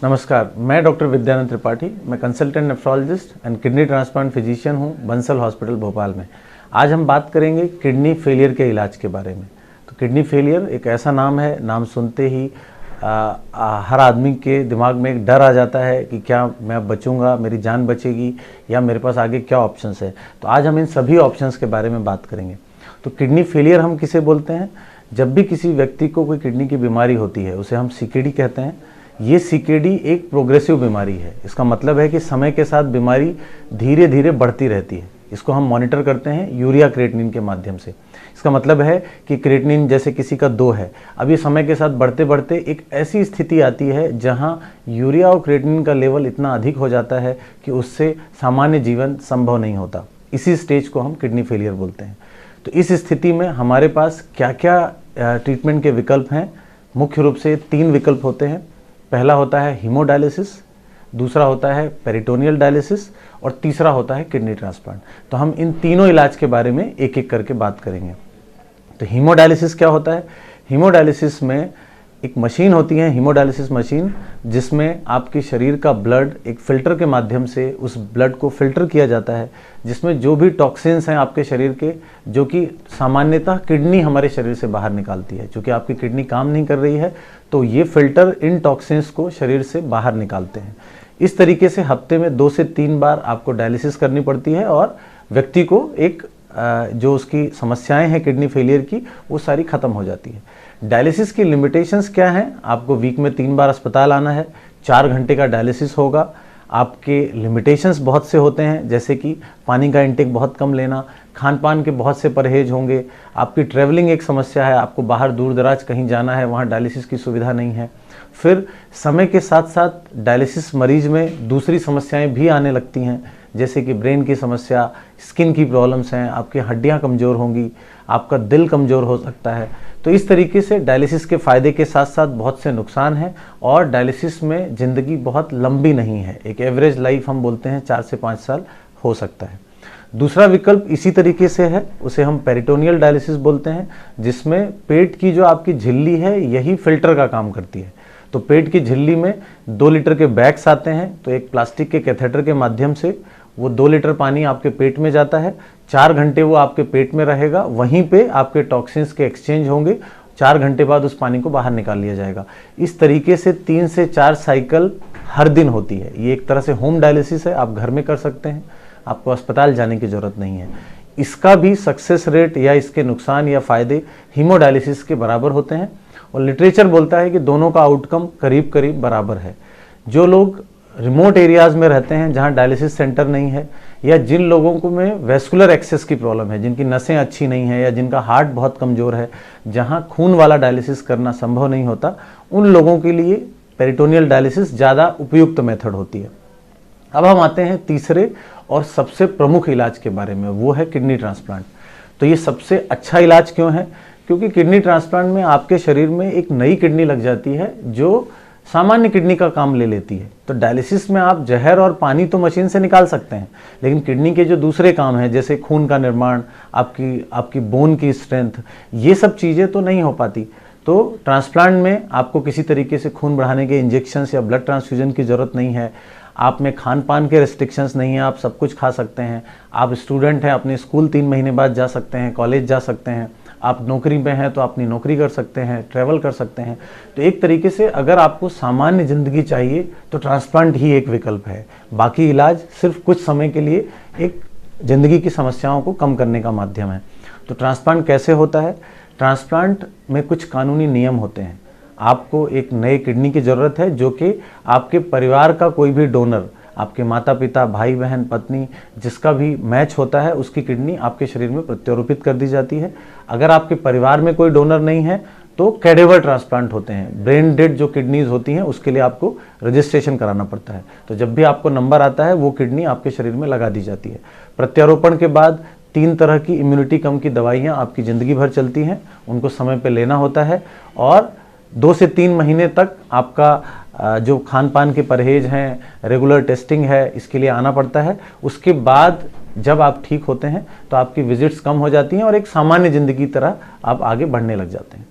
नमस्कार, मैं डॉक्टर विद्यानंद त्रिपाठी। मैं consultant nephrologist and kidney transplant physician हूं बंसल हॉस्पिटल भोपाल में। आज हम बात करेंगे किडनी फेलियर के इलाज के बारे में। तो किडनी फेलियर एक ऐसा नाम है, नाम सुनते ही हर आदमी के दिमाग में एक डर आ जाता है कि क्या मैं बचूंगा, मेरी जान बचेगी या मेरे पास आगे क्या ऑप्शंस है। तो आज हम इन सभी ऑप्शंस के बारे में बात करेंगे। तो किडनी फेलियर हम किसे बोलते हैं? जब भी किसी व्यक्ति को कोई किडनी की बीमारी होती है उसे हम सीकेडी कहते हैं। ये सीकेडी एक प्रोग्रेसिव बीमारी है। इसका मतलब है कि समय के साथ बीमारी धीरे धीरे बढ़ती रहती है। इसको हम मॉनिटर करते हैं यूरिया क्रिएटिनिन के माध्यम से। इसका मतलब है कि क्रिएटिनिन जैसे किसी का 2 है, अब ये समय के साथ बढ़ते बढ़ते एक ऐसी स्थिति आती है जहां यूरिया और क्रिएटिनिन का लेवल इतना अधिक हो जाता है कि उससे सामान्य जीवन संभव नहीं होता। इसी स्टेज को हम किडनी फेलियर बोलते हैं। तो इस स्थिति में हमारे पास क्या क्या ट्रीटमेंट के विकल्प हैं? मुख्य रूप से 3 विकल्प होते हैं। पहला होता है हीमोडायलिसिस, दूसरा होता है पेरिटोनियल डायलिसिस और तीसरा होता है किडनी ट्रांसप्लांट। तो हम इन तीनों इलाज के बारे में एक एक करके बात करेंगे। तो हीमोडायलिसिस क्या होता है? हीमोडायलिसिस में एक मशीन होती है, हीमोडायलिसिस मशीन, जिसमें आपके शरीर का ब्लड एक फ़िल्टर के माध्यम से उस ब्लड को फ़िल्टर किया जाता है, जिसमें जो भी टॉक्सिन्स हैं आपके शरीर के, जो कि सामान्यतः किडनी हमारे शरीर से बाहर निकालती है। क्योंकि आपकी किडनी काम नहीं कर रही है तो ये फ़िल्टर इन टॉक्सिन्स को शरीर से बाहर निकालते हैं। इस तरीके से हफ्ते में 2 से 3 बार आपको डायलिसिस करनी पड़ती है और व्यक्ति को एक जो उसकी समस्याएं हैं किडनी फेलियर की वो सारी ख़त्म हो जाती है। डायलिसिस की लिमिटेशंस क्या हैं? आपको वीक में 3 बार अस्पताल आना है, 4 घंटे का डायलिसिस होगा। आपके लिमिटेशंस बहुत से होते हैं, जैसे कि पानी का इंटेक बहुत कम लेना, खान पान के बहुत से परहेज होंगे। आपकी ट्रैवलिंग एक समस्या है, आपको बाहर दूर दराज कहीं जाना है, वहाँ डायलिसिस की सुविधा नहीं है। फिर समय के साथ साथ डायलिसिस मरीज में दूसरी समस्याएं भी आने लगती हैं, जैसे कि ब्रेन की समस्या, स्किन की प्रॉब्लम्स हैं, आपकी हड्डियां कमज़ोर होंगी, आपका दिल कमज़ोर हो सकता है। तो इस तरीके से डायलिसिस के फ़ायदे के साथ साथ बहुत से नुकसान हैं और डायलिसिस में ज़िंदगी बहुत लंबी नहीं है। एक एवरेज लाइफ हम बोलते हैं 4 से 5 साल हो सकता है। दूसरा विकल्प इसी तरीके से है, उसे हम पेरिटोनियल डायलिसिस बोलते हैं, जिसमें पेट की जो आपकी झिल्ली है यही फिल्टर का काम करती है। तो पेट की झिल्ली में 2 लीटर के बैग्स आते हैं, तो एक प्लास्टिक के कैथेटर के माध्यम से वो 2 लीटर पानी आपके पेट में जाता है। 4 घंटे वो आपके पेट में रहेगा, वहीं पे आपके टॉक्सिन्स के एक्सचेंज होंगे। 4 घंटे बाद उस पानी को बाहर निकाल लिया जाएगा। इस तरीके से 3 से 4 साइकिल हर दिन होती है। ये एक तरह से होम डायलिसिस है, आप घर में कर सकते हैं, आपको अस्पताल जाने की ज़रूरत नहीं है। इसका भी सक्सेस रेट या इसके नुकसान या फ़ायदे हीमोडायलिसिस के बराबर होते हैं और लिटरेचर बोलता है कि दोनों का आउटकम करीब करीब बराबर है। जो लोग रिमोट एरियाज़ में रहते हैं जहां डायलिसिस सेंटर नहीं है, या जिन लोगों को में वेस्कुलर एक्सेस की प्रॉब्लम है, जिनकी नसें अच्छी नहीं है या जिनका हार्ट बहुत कमज़ोर है, जहां खून वाला डायलिसिस करना संभव नहीं होता, उन लोगों के लिए पेरिटोनियल डायलिसिस ज़्यादा उपयुक्त मेथड होती है। अब हम आते हैं तीसरे और सबसे प्रमुख इलाज के बारे में, वो है किडनी ट्रांसप्लांट। तो ये सबसे अच्छा इलाज क्यों है? क्योंकि किडनी ट्रांसप्लांट में आपके शरीर में एक नई किडनी लग जाती है जो सामान्य किडनी का काम ले लेती है। तो डायलिसिस में आप जहर और पानी तो मशीन से निकाल सकते हैं, लेकिन किडनी के जो दूसरे काम हैं, जैसे खून का निर्माण, आपकी बोन की स्ट्रेंथ, ये सब चीज़ें तो नहीं हो पाती। तो ट्रांसप्लांट में आपको किसी तरीके से खून बढ़ाने के इंजेक्शंस या ब्लड ट्रांसफ्यूजन की ज़रूरत नहीं है। आप में खान पान के रेस्ट्रिक्शंस नहीं है, आप सब कुछ खा सकते हैं। आप स्टूडेंट हैं, अपने स्कूल 3 महीने बाद जा सकते हैं, कॉलेज जा सकते हैं। आप नौकरी में हैं तो अपनी नौकरी कर सकते हैं, ट्रैवल कर सकते हैं। तो एक तरीके से अगर आपको सामान्य ज़िंदगी चाहिए तो ट्रांसप्लांट ही एक विकल्प है। बाकी इलाज सिर्फ कुछ समय के लिए एक ज़िंदगी की समस्याओं को कम करने का माध्यम है। तो ट्रांसप्लांट कैसे होता है? ट्रांसप्लांट में कुछ कानूनी नियम होते हैं। आपको एक नए किडनी की ज़रूरत है जो कि आपके परिवार का कोई भी डोनर, आपके माता पिता, भाई बहन, पत्नी, जिसका भी मैच होता है उसकी किडनी आपके शरीर में प्रत्यारोपित कर दी जाती है। अगर आपके परिवार में कोई डोनर नहीं है तो कैडेवर ट्रांसप्लांट होते हैं। ब्रेन डेड जो किडनीज होती हैं उसके लिए आपको रजिस्ट्रेशन कराना पड़ता है। तो जब भी आपको नंबर आता है वो किडनी आपके शरीर में लगा दी जाती है। प्रत्यारोपण के बाद 3 तरह की इम्यूनिटी कम की दवाइयाँ आपकी ज़िंदगी भर चलती हैं, उनको समय पर लेना होता है और 2 से 3 महीने तक आपका जो खान पान के परहेज हैं, रेगुलर टेस्टिंग है, इसके लिए आना पड़ता है। उसके बाद जब आप ठीक होते हैं तो आपकी विजिट्स कम हो जाती हैं और एक सामान्य ज़िंदगी की तरह आप आगे बढ़ने लग जाते हैं।